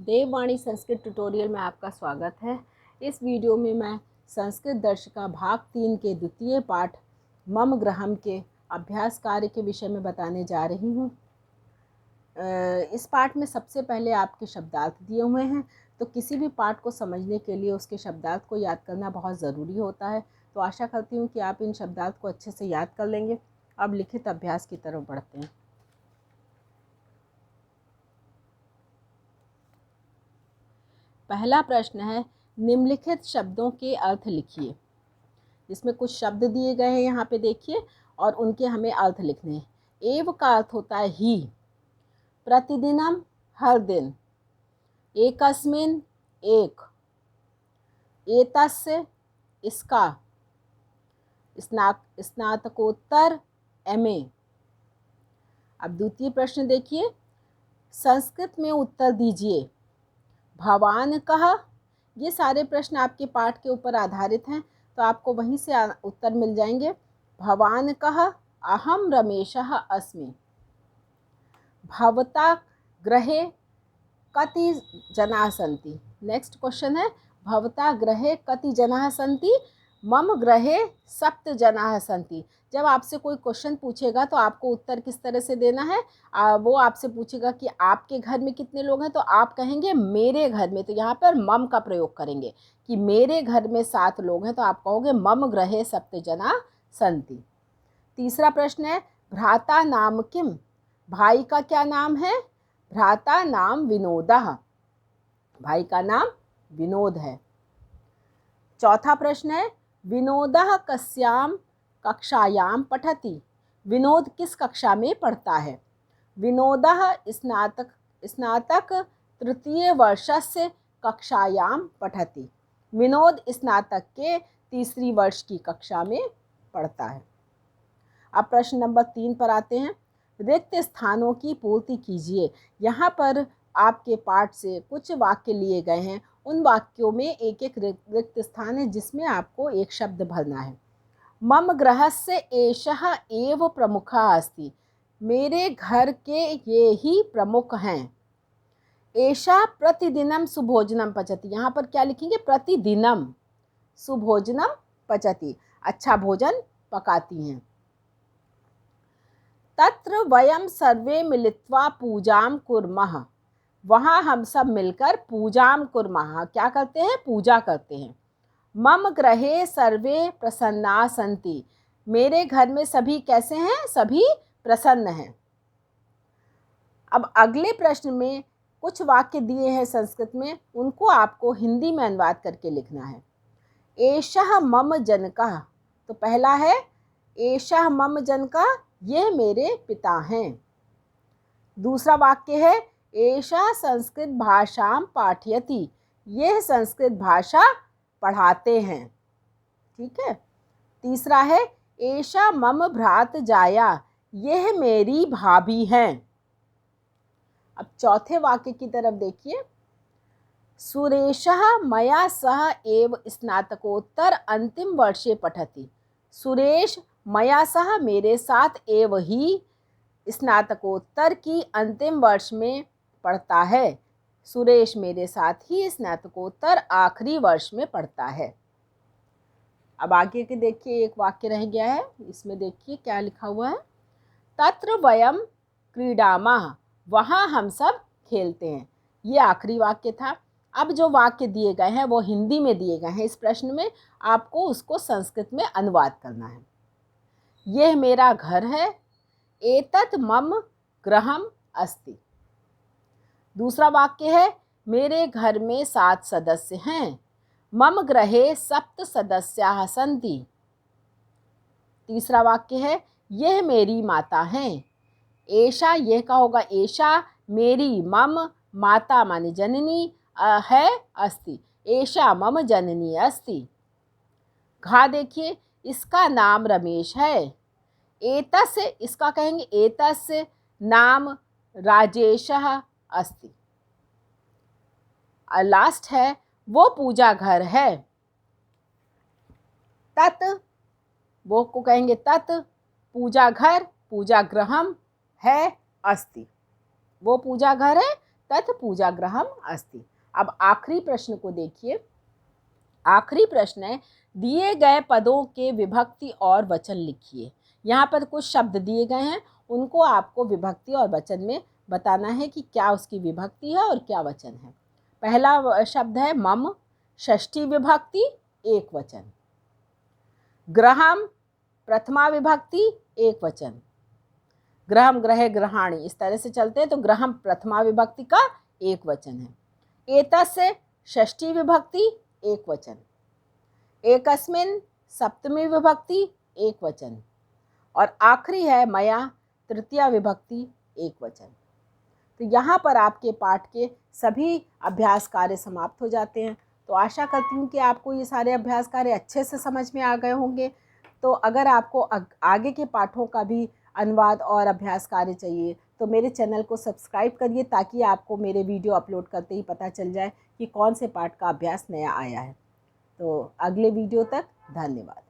देववाणी संस्कृत ट्यूटोरियल में आपका स्वागत है। इस वीडियो में मैं संस्कृत दर्शिका भाग 3 के द्वितीय पाठ मम ग्रहम के अभ्यास कार्य के विषय में बताने जा रही हूँ। इस पाठ में सबसे पहले आपके शब्दार्थ दिए हुए हैं, तो किसी भी पाठ को समझने के लिए उसके शब्दार्थ को याद करना बहुत ज़रूरी होता है। तो आशा करती हूँ कि आप इन शब्दार्थ को अच्छे से याद कर लेंगे। अब लिखित अभ्यास की तरफ बढ़ते हैं। पहला प्रश्न है, निम्नलिखित शब्दों के अर्थ लिखिए। इसमें कुछ शब्द दिए गए हैं, यहाँ पे देखिए, और उनके हमें अर्थ लिखने हैं। एव का अर्थ होता है ही, प्रतिदिनम हर दिन, एकस्मिन एक, एतस्य इसका, स्नातकोत्तर एमए। अब द्वितीय प्रश्न देखिए, संस्कृत में उत्तर दीजिए। भवान कह। ये सारे प्रश्न आपके पाठ के ऊपर आधारित हैं, तो आपको वहीं से उत्तर मिल जाएंगे। भवान कह अहम रमेशः अस्मि। भवता गृहे कति जनाः सन्ति। नेक्स्ट क्वेश्चन है, भवता गृहे कति जनाः सन्ति। मम गृहे 7 जनाः सन्ति। जब आपसे कोई क्वेश्चन पूछेगा तो आपको उत्तर किस तरह से देना है। वो आपसे पूछेगा कि आपके घर में कितने लोग हैं, तो आप कहेंगे मेरे घर में। तो यहाँ पर मम का प्रयोग करेंगे कि मेरे घर में 7 लोग हैं, तो आप कहोगे मम गृहे 7 जनाः सन्ति। तीसरा प्रश्न है, भ्राता नाम किम। भाई का क्या नाम है। भ्राता नाम विनोदः। भाई का नाम विनोद है। चौथा प्रश्न है, विनोदः कस्याम कक्षायाम पठति। विनोद किस कक्षा में पढ़ता है। विनोदः स्नातक तृतीय वर्षस्य कक्षायाम पठति। विनोद स्नातक के 3री वर्ष की कक्षा में पढ़ता है। अब प्रश्न नंबर 3 पर आते हैं। रिक्त स्थानों की पूर्ति कीजिए। यहाँ पर आपके पाठ से कुछ वाक्य लिए गए हैं। उन वाक्यों में एक एक रिक्त स्थान है, जिसमें आपको एक शब्द भरना है। मम गृहस्य एषः एव प्रमुखः अस्ति। मेरे घर के ये ही प्रमुख हैं। एषा प्रतिदिनम सुभोजनम पचति। यहाँ पर क्या लिखेंगे, प्रतिदिनम सुभोजनम पचति। अच्छा भोजन पकाती हैं। तत्र वयं सर्वे मिलित्वा पूजां कुर्मः। वहाँ हम सब मिलकर पूजां कुर्मः, क्या करते हैं, पूजा करते हैं। मम गृहे सर्वे प्रसन्ना सन्ति। मेरे घर में सभी कैसे हैं, सभी प्रसन्न हैं। अब अगले प्रश्न में कुछ वाक्य दिए हैं संस्कृत में, उनको आपको हिंदी में अनुवाद करके लिखना है। एषः मम जनकः। तो पहला है एषः मम जनकः, ये मेरे पिता हैं। दूसरा वाक्य है एषः संस्कृत भाषां पाठयति। यह संस्कृत भाषा पढ़ाते हैं। ठीक है। तीसरा है एषा मम भ्रातजाया। यह मेरी भाभी हैं। अब चौथे वाक्य की तरफ देखिए। सुरेशः मया सह एव स्नातकोत्तर अंतिम वर्षे पठति। सुरेश मया सह, मेरे साथ एव ही स्नातकोत्तर की अंतिम वर्ष में पढ़ता है। सुरेश मेरे साथ ही स्नातकोत्तर आखिरी वर्ष में पढ़ता है। अब आगे के देखिए, एक वाक्य रह गया है, इसमें देखिए क्या लिखा हुआ है। तत्र वयम क्रीडामः। वहाँ हम सब खेलते हैं। ये आखिरी वाक्य था। अब जो वाक्य दिए गए हैं वो हिंदी में दिए गए हैं। इस प्रश्न में आपको उसको संस्कृत में अनुवाद करना है। यह मेरा घर है। एतत् मम गृहम् अस्ति। दूसरा वाक्य है, मेरे घर में 7 सदस्य हैं। मम गृहे 7 सदस्याः सन्ति। तीसरा वाक्य है, यह मेरी माता हैं। एषा, यह का होगा एषा, मेरी, मम, माता माने जननी है, अस्ति। एषा मम जननी अस्ति। घा देखिए, इसका नाम रमेश है। एतस्य, इसका कहेंगे एतस्य नाम राजेशः अस्ति। लास्ट है, वो पूजा घर है। तत्, वो को कहेंगे तत्, पूजा घर, पूजा गृहम है, अस्ति। वो पूजा घर है, तत् पूजागृहम अस्ति। अब आखिरी प्रश्न को देखिए। आखिरी प्रश्न है, दिए गए पदों के विभक्ति और वचन लिखिए। यहाँ पर कुछ शब्द दिए गए हैं, उनको आपको विभक्ति और वचन में बताना है कि क्या उसकी विभक्ति है और क्या वचन है। पहला शब्द है मम, षष्ठी विभक्ति एक वचन। ग्रहम प्रथमा विभक्ति एक वचन। ग्रहम, ग्रहे, ग्रहाणि, इस तरह से चलते हैं तो ग्रहम प्रथमा विभक्ति का एक वचन है। एतस्य षष्ठी विभक्ति एक वचन। एकस्मिन् सप्तमी विभक्ति एक वचन। और आखिरी है मया, तृतीया विभक्ति एक वचन। तो यहाँ पर आपके पाठ के सभी अभ्यास कार्य समाप्त हो जाते हैं। तो आशा करती हूँ कि आपको ये सारे अभ्यास कार्य अच्छे से समझ में आ गए होंगे। तो अगर आपको आगे के पाठों का भी अनुवाद और अभ्यास कार्य चाहिए तो मेरे चैनल को सब्सक्राइब करिए, ताकि आपको मेरे वीडियो अपलोड करते ही पता चल जाए कि कौन से पाठ का अभ्यास नया आया है। तो अगले वीडियो तक धन्यवाद।